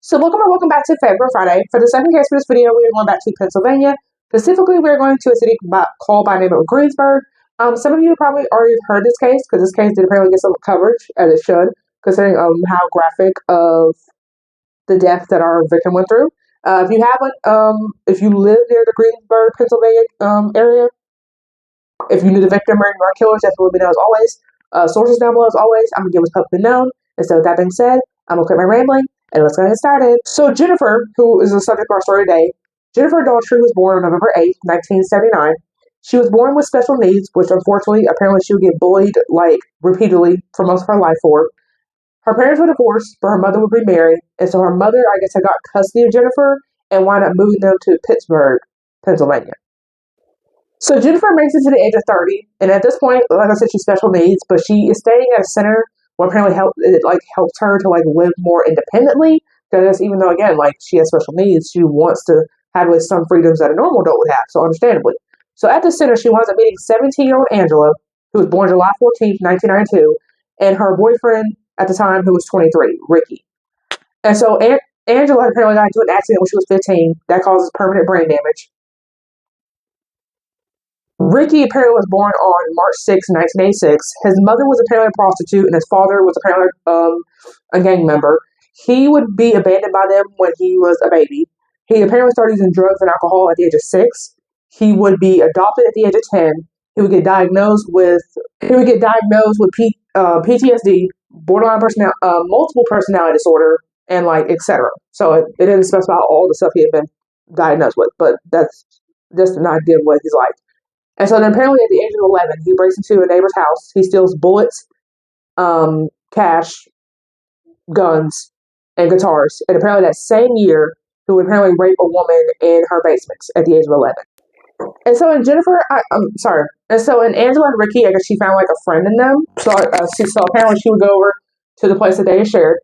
So welcome back to Favorite Friday. For the second case for this video, we are going back to Pennsylvania. Specifically, we're going to a city called by the name of Greensburg. Some of you probably already heard this case because this case did apparently get some coverage, as it should, considering how graphic of the death that our victim went through. If you haven't, if you live near the Greensburg, Pennsylvania area, if you knew the victim or our killers, that's what we know as always. Sources down below as always. I'm going to give what's publicly known. And so with that being said, I'm going to quit my rambling and let's get started. So Jennifer, who is the subject of our story today, Jennifer Daughtery was born on November 8th, 1979. She was born with special needs, which unfortunately, apparently she would get bullied like repeatedly for most of her life for. Her parents were divorced, but her mother would remarry, and so her mother, I guess, had got custody of Jennifer and wound up moving them to Pittsburgh, Pennsylvania. So Jennifer makes it to the age of 30, and at this point, like I said, she's special needs, but she is staying at a center where apparently helps her to live more independently. Because even though again she has special needs, she wants to have some freedoms that a normal adult would have. So understandably, so at the center, she winds up meeting 17-year-old Angela, who was born July 14th, 1992, and her boyfriend at the time, who was 23, Ricky. And so Angela apparently got into an accident when she was 15 that causes permanent brain damage. Ricky apparently was born on March 6, 1986. His mother was apparently a prostitute, and his father was apparently a gang member. He would be abandoned by them when he was a baby. He apparently started using drugs and alcohol at the age of 6. He would be adopted at the age of 10. He would get diagnosed with PTSD, borderline multiple personality disorder, and etc. So it didn't specify all the stuff he had been diagnosed with, but that's just an idea of what he's like. And so then apparently at the age of 11, he breaks into a neighbor's house. He steals bullets, cash, guns, and guitars. And apparently that same year, he would apparently rape a woman in her basement at the age of 11. And so in Angela and Ricky, I guess she found a friend in them. So apparently she would go over to the place that they had shared.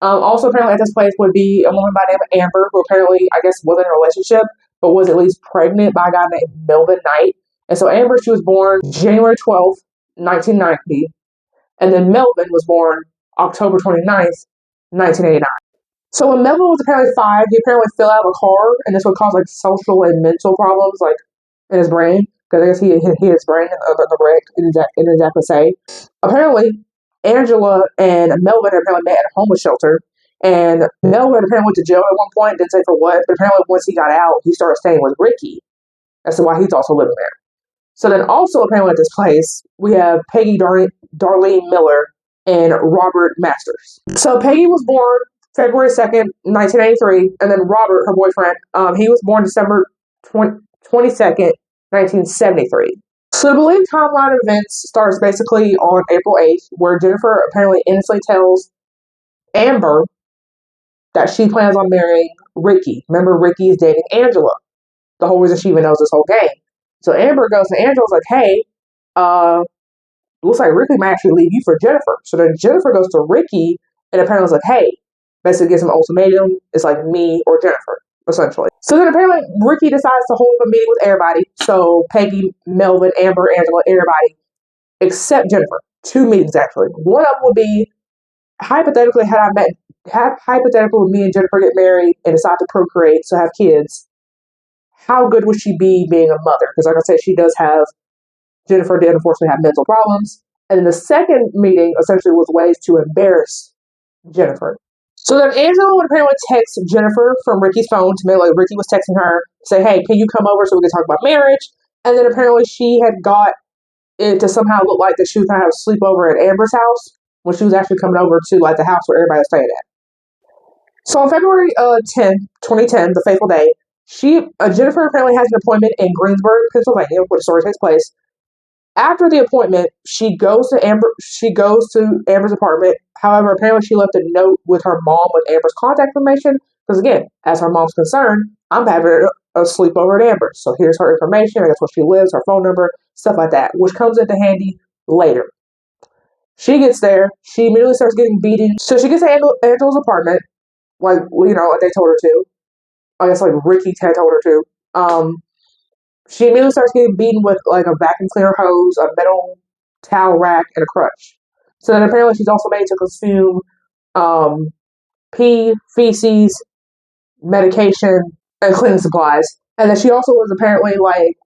Also apparently at this place would be a woman by the name of Amber, who apparently I guess wasn't in a relationship, but was at least pregnant by a guy named Melvin Knight. And so Amber, she was born January 12th, 1990. And then Melvin was born October 29th, 1989. So when Melvin was apparently 5, he apparently fell out of a car, and this would cause social and mental problems in his brain, because I guess he hit his brain in the wreck, in exactly say. Apparently, Angela and Melvin apparently met at a homeless shelter, and Melvin apparently went to jail at one point, didn't say for what, but apparently once he got out, he started staying with Ricky. That's why he's also living there. So then also apparently at this place, we have Peggy Darlene Miller and Robert Masters. So Peggy was born February 2nd, 1983, and then Robert, her boyfriend, he was born December 22nd, 1973. So the believed timeline of events starts basically on April 8th, where Jennifer apparently innocently tells Amber that she plans on marrying Ricky. Remember, Ricky is dating Angela. The whole reason she even knows this whole game. So Amber goes to Angela's hey, looks like Ricky might actually leave you for Jennifer. So then Jennifer goes to Ricky and apparently is hey, basically gives him an ultimatum. It's me or Jennifer, essentially. So then apparently Ricky decides to hold a meeting with everybody. So Peggy, Melvin, Amber, Angela, everybody, except Jennifer. 2 meetings actually. One of them would be hypothetically hypothetically would me and Jennifer get married and decide to procreate, so have kids. How good would she be being a mother? Because like I said, Jennifer did unfortunately have mental problems. And then the second meeting essentially was ways to embarrass Jennifer. So then Angela would apparently text Jennifer from Ricky's phone to make Ricky was texting her, say, hey, can you come over so we can talk about marriage? And then apparently she had got it to somehow look like that she was going to have a sleepover at Amber's house when she was actually coming over to the house where everybody was staying at. So on February 10th, 2010, the fateful day, Jennifer apparently has an appointment in Greensburg, Pennsylvania, where the story takes place. After the appointment, she goes to Amber's apartment. However, apparently she left a note with her mom with Amber's contact information. Because again, as her mom's concerned, I'm having a sleepover at Amber's. So here's her information, I guess where she lives, her phone number, stuff like that, which comes into handy later. She gets there, she immediately starts getting beaten. So she gets to Angela's apartment, like they told her to. I guess Ricky had told her to. She immediately starts getting beaten with a vacuum cleaner hose, a metal towel rack, and a crutch. So then apparently she's also made to consume pee, feces, medication, and cleaning supplies. And then she also was apparently like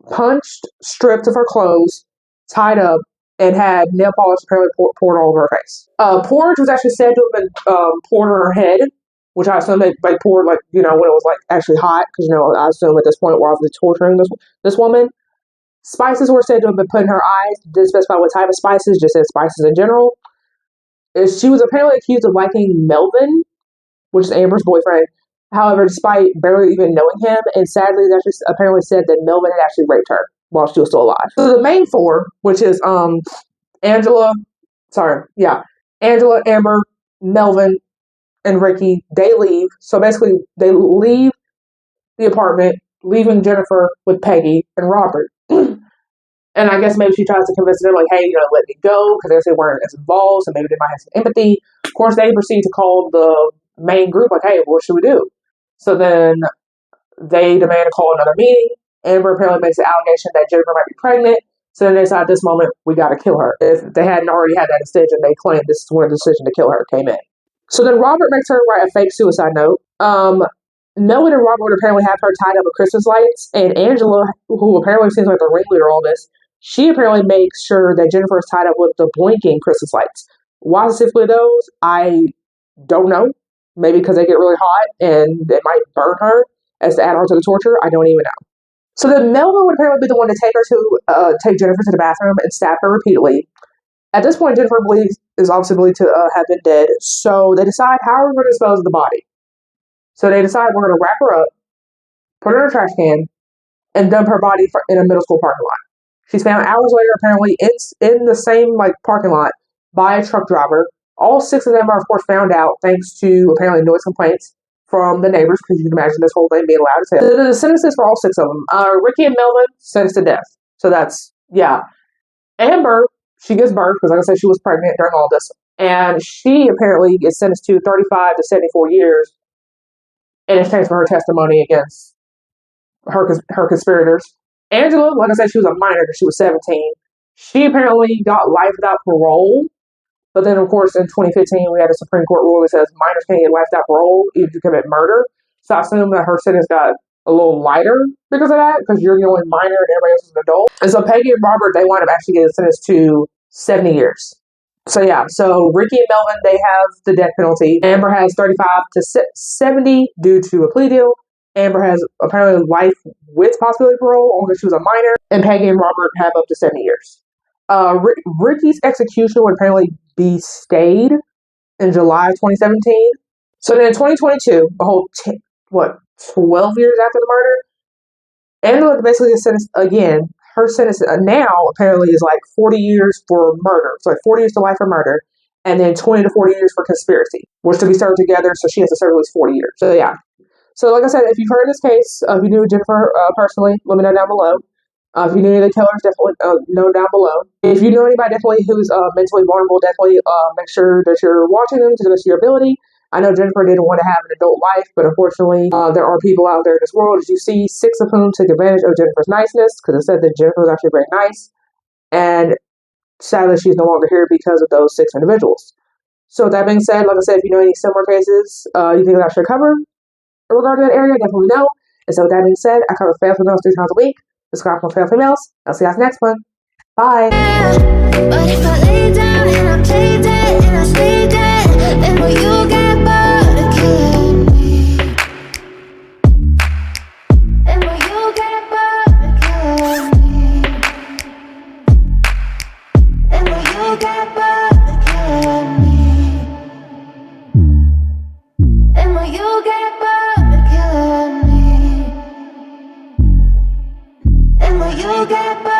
punched, stripped of her clothes, tied up, and had nail polish apparently poured all over her face. Porridge was actually said to have been poured on her head, which I assume they poured like when it was like actually hot, because I assume at this point we're obviously torturing this woman. Spices were said to have been put in her eyes. Didn't specify what type of spices, just said spices in general. She was apparently accused of liking Melvin, which is Amber's boyfriend. However, despite barely even knowing him, and sadly, that just apparently said that Melvin had actually raped her while she was still alive. So the main four, which is Angela, Amber, Melvin, and Ricky, they leave. So basically, they leave the apartment, leaving Jennifer with Peggy and Robert. And I guess maybe she tries to convince them, like, hey, you're going to let me go, because they weren't as involved, so maybe they might have some empathy. Of course, they proceed to call the main group, like, hey, what should we do? So then they demand to call another meeting. Amber apparently makes an allegation that Jennifer might be pregnant. So then they decide at this moment, we got to kill her. If they hadn't already had that decision, they claimed this is where the decision to kill her came in. So then Robert makes her write a fake suicide note. Melvin and Robert would apparently have her tied up with Christmas lights. And Angela, who apparently seems like the ringleader of all this, she apparently makes sure that Jennifer is tied up with the blinking Christmas lights. Why specifically those? I don't know. Maybe because they get really hot and it might burn her as to add on to the torture. I don't even know. So then Melvin would apparently be the one to take Jennifer to the bathroom and stab her repeatedly. At this point, Jennifer is obviously believed to have been dead. So they decide how are we going to dispose of the body. So they decide we're going to wrap her up, put her in a trash can, and dump her body in a middle school parking lot. She's found hours later, apparently, in the same parking lot by a truck driver. All 6 of them are, of course, found out thanks to apparently noise complaints from the neighbors, because you can imagine this whole thing being loud as hell. The sentences for all 6 of them. Ricky and Melvin sentenced to death. So that's, yeah. Amber, she gives birth, because like I said, she was pregnant during all this. And she apparently is sentenced to 35 to 74 years in exchange for her testimony against her conspirators. Angela, like I said, she was a minor because she was 17. She apparently got life without parole. But then, of course, in 2015, we had a Supreme Court rule that says minors can't get life without parole even if you commit murder. So I assume that her sentence got a little lighter because of that, because you're the only minor and everybody else is an adult. And so Peggy and Robert, they wind up actually getting sentenced to 70 years. So yeah, so Ricky and Melvin, they have the death penalty. Amber has 35 to 70 due to a plea deal. Amber has apparently life with possibility of parole, only because she was a minor. And Peggy and Robert have up to 70 years. Ricky's execution would apparently be stayed in July of 2017. So then in 2022, a whole 12 years after the murder, Angela basically gets sentenced again. Her sentence now apparently is 40 years for murder. So 40 years to life for murder, and then 20 to 40 years for conspiracy, which to be served together. So she has to serve at least 40 years. So yeah. So like I said, if you've heard of this case, if you knew Jennifer personally, let me know down below. If you knew any of the killers, definitely know down below. If you know anybody definitely who's mentally vulnerable, definitely make sure that you're watching them to the best of your ability. I know Jennifer didn't want to have an adult life, but unfortunately, there are people out there in this world, as you see, 6 of whom took advantage of Jennifer's niceness, because it said that Jennifer was actually very nice. And sadly, she's no longer here because of those 6 individuals. So with that being said, like I said, if you know any similar cases you think I should cover regarding that area, definitely know. And so with that being said, I cover fail females 3 times a week. Subscribe for fail females. I'll see you guys next one. Bye. But if I lay down and I play dead and I stay dead, then will you get bored of killing me? Then will you get bored of killing me? Then will you get bored of killing me? Then will you get bored of killing me? And will you get bored?